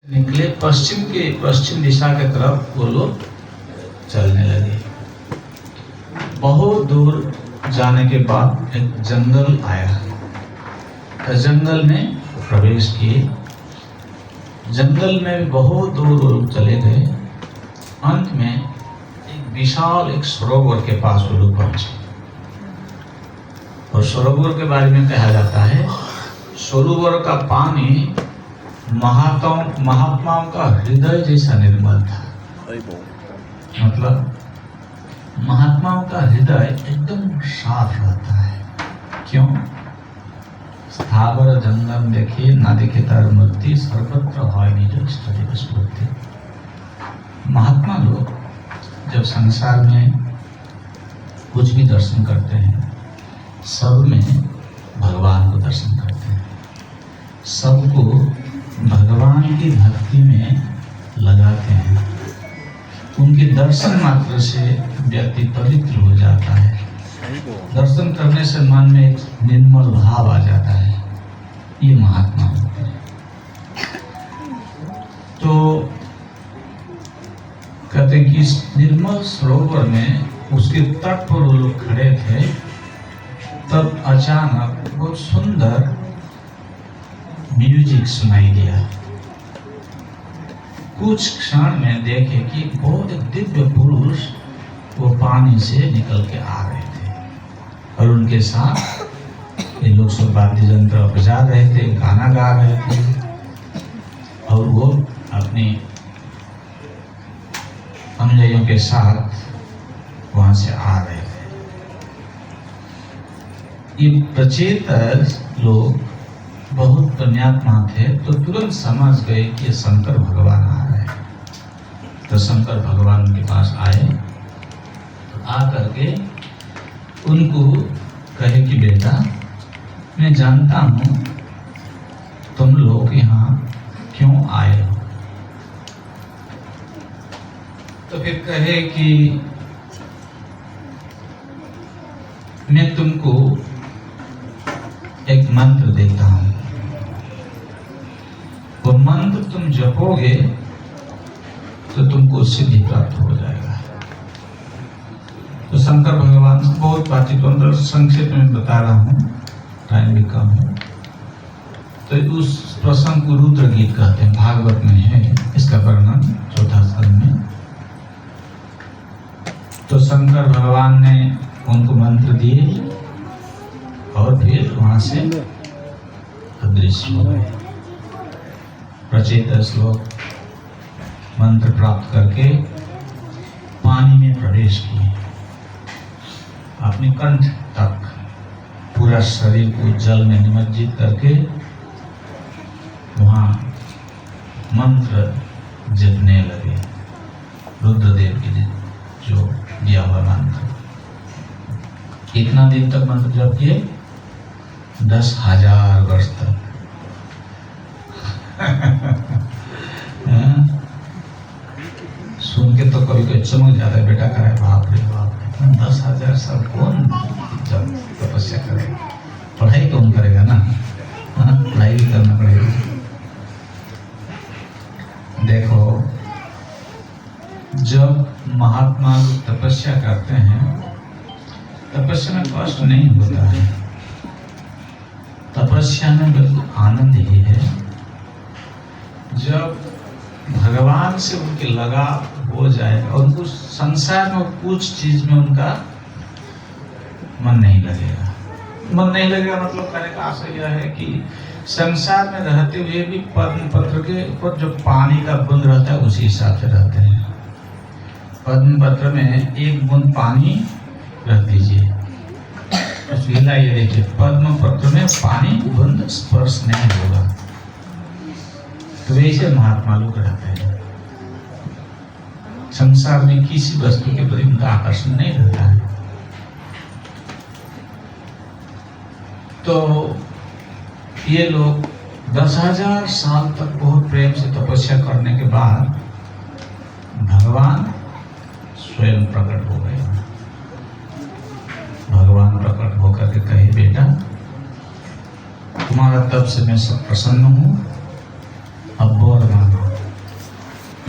निकले पश्चिम दिशा के तरफ वो लोग चलने लगे। बहुत दूर जाने के बाद एक जंगल आया, तो जंगल में प्रवेश किए। जंगल में बहुत दूर लोग चले गए। अंत में एक विशाल एक सरोवर के पास वो लोग पहुंचे। और सरोवर के बारे में कहा जाता है, सरोवर का पानी महात्माओं का हृदय जैसा निर्मल था। मतलब महात्माओं का हृदय एकदम साफ रहता है। क्यों? स्थावर जंगम देखिए ना दिखे तार मूर्ति, सर्वत्र है निज इष्ट देव स्फूर्ति। महात्मा लोग जब संसार में कुछ भी दर्शन करते हैं, सब में भगवान को दर्शन करते हैं, सबको भगवान की भक्ति में लगाते हैं। उनके दर्शन मात्र से व्यक्ति पवित्र हो जाता है। दर्शन करने से मन में एक निर्मल भाव आ जाता है। ये महात्मा होते हैं। तो कहते हैं कि इस निर्मल सरोवर में उसके तट पर वो लोग खड़े थे, तब अचानक बहुत सुंदर म्यूजिक सुनाई दिया। कुछ क्षण में देखे कि बहुत एक दिव्य पुरुष वो पानी से निकल के आ रहे थे और उनके साथ ये लोग सब वाद्य यंत्र बजा रहे थे, गाना गा रहे थे और वो अपनी अनुयायियों के साथ वहां से आ रहे थे। ये प्रचेतक लोग बहुत पुण्यात्मा थे, तो तुरंत समझ गए कि ये शंकर भगवान आ रहे हैं। तो शंकर भगवान के पास आए, तो आकर के उनको कहे कि बेटा, मैं जानता हूँ तुम लोग यहाँ क्यों आए हो। तो फिर कहे कि मैं तुमको एक मंत्र देता हूँ, वो मंत्र तुम जपोगे तो तुमको सिद्धि प्राप्त हो जाएगा। तो शंकर भगवान बहुत बातचीत अंदर संक्षेप में बता रहा हूँ, टाइम भी कम है। तो उस प्रसंग को रुद्र गीत कहते हैं, भागवत में है इसका वर्णन 4 स्कंद में। तो शंकर भगवान ने उनको मंत्र दिए और फिर वहां से अदृश्य हो गए। प्रचेतस लोग मंत्र प्राप्त करके पानी में प्रवेश किए। अपने कंठ तक पूरा शरीर को जल में निमज्जित करके वहां मंत्र जपने लगे, रुद्रदेव की जो दिया हुआ मंत्र। कितना दिन तक मंत्र जप किए? 10,000 वर्ष तक। सुन के तो कभी कोई चमक जाता है, बेटा करे बाप रे बाप, 10,000 साल कौन जब तपस्या करेगा? पढ़ाई कौन करेगा ना, पढ़ाई भी करना पड़ेगा। देखो, जब महात्मा तपस्या करते हैं, तपस्या में कष्ट नहीं होता है, तपस्या में बिल्कुल आनंद ही है। जब भगवान से उनके लगाव हो जाए और उनको संसार में कुछ चीज में उनका मन नहीं लगेगा। मन नहीं लगेगा मतलब कहने का आशय यह है कि संसार में रहते हुए भी पद्म पत्र के ऊपर जो पानी का बूंद रहता है उसी हिसाब से रहते हैं। पद्म पत्र में एक बूंद पानी रख दीजिए, हिलाइए, देखिए पद्म पत्र में पानी बूंद स्पर्श नहीं होगा। तो वैसे महात्मा लोग रहते हैं। संसार में किसी वस्तु के प्रति उनका आकर्षण नहीं रहता है। तो ये लोग 10,000 साल तक बहुत प्रेम से तपस्या करने के बाद भगवान स्वयं प्रकट हो गए। भगवान प्रकट होकर के कहे, बेटा तुम्हारा तब से मैं सब प्रसन्न हूँ, अब वर मांगो।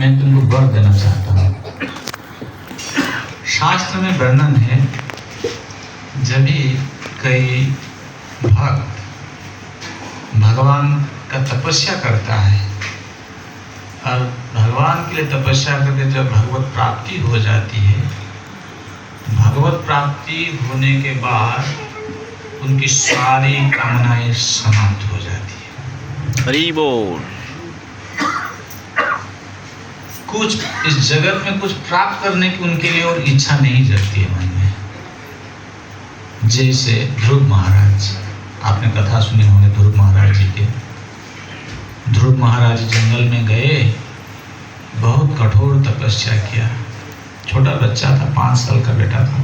मैं तुमको वर देना चाहता हूँ। शास्त्र में वर्णन है, जब भी कई भक्त भगवान का तपस्या करता है और भगवान के लिए तपस्या करके जब भगवत प्राप्ति हो जाती है, भगवत प्राप्ति होने के बाद उनकी सारी कामनाएं समाप्त हो जाती है। हरि बोल। कुछ इस जगत में कुछ प्राप्त करने की उनके लिए और इच्छा नहीं जगती है मन में। जैसे ध्रुव महाराज, आपने कथा सुनी होंगे ध्रुव महाराज जी के। ध्रुव महाराज जंगल में गए, बहुत कठोर तपस्या किया। छोटा बच्चा था, 5 साल का बेटा था।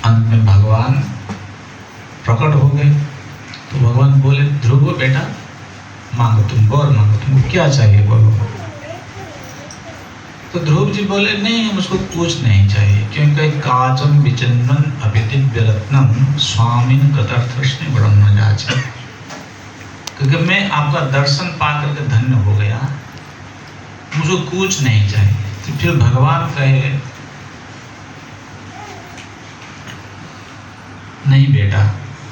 अंत में भगवान प्रकट हो गए, तो भगवान बोले, ध्रुव बेटा मांगो, तुम वर मांगो, तुमको क्या चाहिए बोलो। तो ध्रुव जी बोले, नहीं मुझको कुछ नहीं चाहिए, क्योंकि काचम विचंदन अभिदिव्य रत्नम स्वामिन कृतार्थस्मि ब्रह्म जाचे, क्योंकि मैं आपका दर्शन पा करके धन्य हो गया, मुझको कुछ नहीं चाहिए। तो फिर भगवान कहे, नहीं बेटा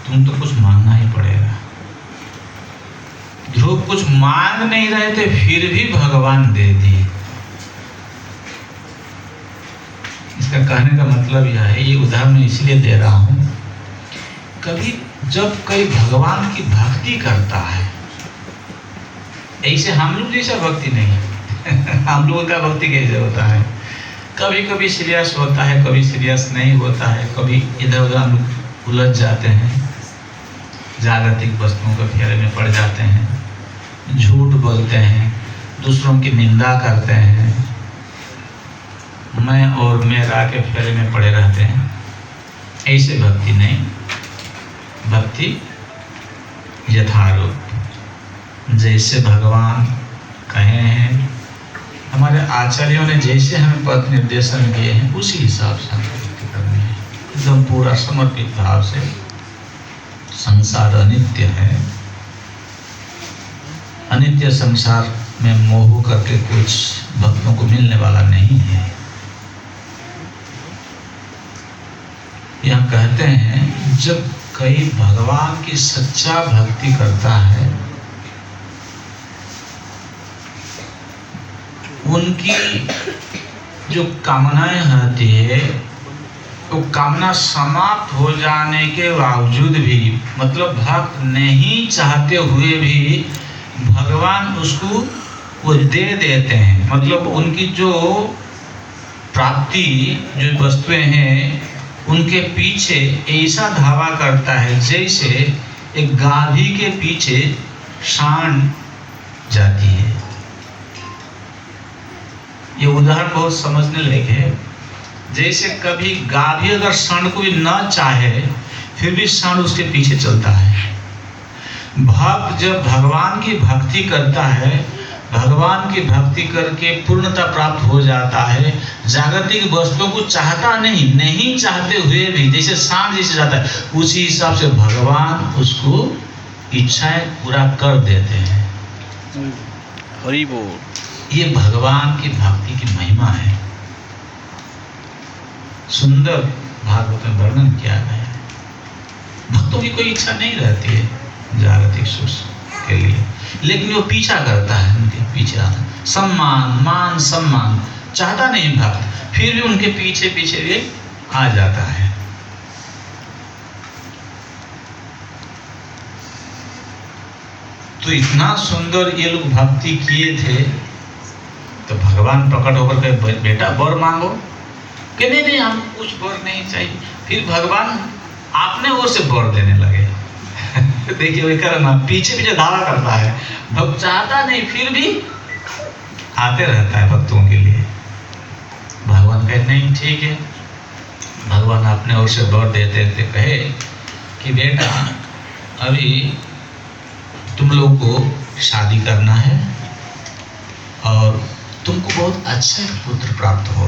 तुम तो कुछ मांगना ही पड़ेगा। ध्रुव कुछ मांग नहीं रहे थे, फिर भी भगवान दे दिए। इसका कहने का मतलब यह है, ये उदाहरण इसलिए दे रहा हूं, कभी जब कोई भगवान की भक्ति करता है, ऐसे हम लोग जैसा भक्ति नहीं हम लोगों का भक्ति कैसे होता है, कभी कभी सीरियस होता है, कभी सीरियस नहीं होता है, कभी इधर उधर हम लोग उलझ जाते हैं, जागतिक वस्तुओं के फेरे में पड़ जाते हैं, झूठ बोलते हैं, दूसरों की निंदा करते हैं, मैं और मेरा के फेरे में पड़े रहते हैं। ऐसे भक्ति नहीं, भक्ति यथारूप, जैसे भगवान कहे हैं, हमारे आचार्यों ने जैसे हमें पथ निर्देशन किए हैं, उसी हिसाब से हमें भक्ति करनी है, एकदम पूरा समर्पित भाव से। संसार अनित्य है, अनित्य संसार में मोह करके कुछ भक्तों को मिलने वाला नहीं है। यहाँ कहते हैं, जब कोई भगवान की सच्चा भक्ति करता है, उनकी जो कामनाएं रहती है, तो कामना समाप्त हो जाने के बावजूद भी, मतलब भक्त नहीं चाहते हुए भी भगवान उसको वो दे देते हैं। मतलब उनकी जो प्राप्ति, जो वस्तुएं हैं, उनके पीछे ऐसा धावा करता है जैसे एक गाधी के पीछे सांड जाती है। ये उदाहरण बहुत समझने लायक है। जैसे कभी गाधी अगर सांड को भी न चाहे, फिर भी सांड उसके पीछे चलता है। भक्त जब भगवान की भक्ति करता है, भगवान की भक्ति करके पूर्णता प्राप्त हो जाता है, जागतिक वस्तुओं को चाहता नहीं चाहते हुए भी, जैसे सांड जैसे जाता है, उसी हिसाब से भगवान उसको इच्छाएं पूरा कर देते हैं। हरि बोल। ये भगवान की भक्ति की महिमा है। सुंदर भागवत में वर्णन किया गया है। भक्तों की कोई इच्छा नहीं रहती है जागतिक सुख के लिए, लेकिन वो पीछा करता है, उनके पीछे आता, सम्मान मान सम्मान चाहता नहीं भक्त, फिर भी उनके पीछे पीछे भी आ जाता है। तो इतना सुंदर ये लोग भक्ति किए थे, तो भगवान प्रकट होकर के, बेटा वर मांगो, कि नहीं हम कुछ वर नहीं चाहिए। फिर भगवान आपने ओर से वर देने लगे। देखिए वही करना, पीछे पीछे धावा करता है, भक्त चाहता नहीं, फिर भी आते रहता है भक्तों के लिए। भगवान कहे नहीं ठीक है, भगवान अपने ओर से वर देते थे, कहे कि बेटा अभी तुम लोग को शादी करना है और तुमको बहुत अच्छा पुत्र प्राप्त हो।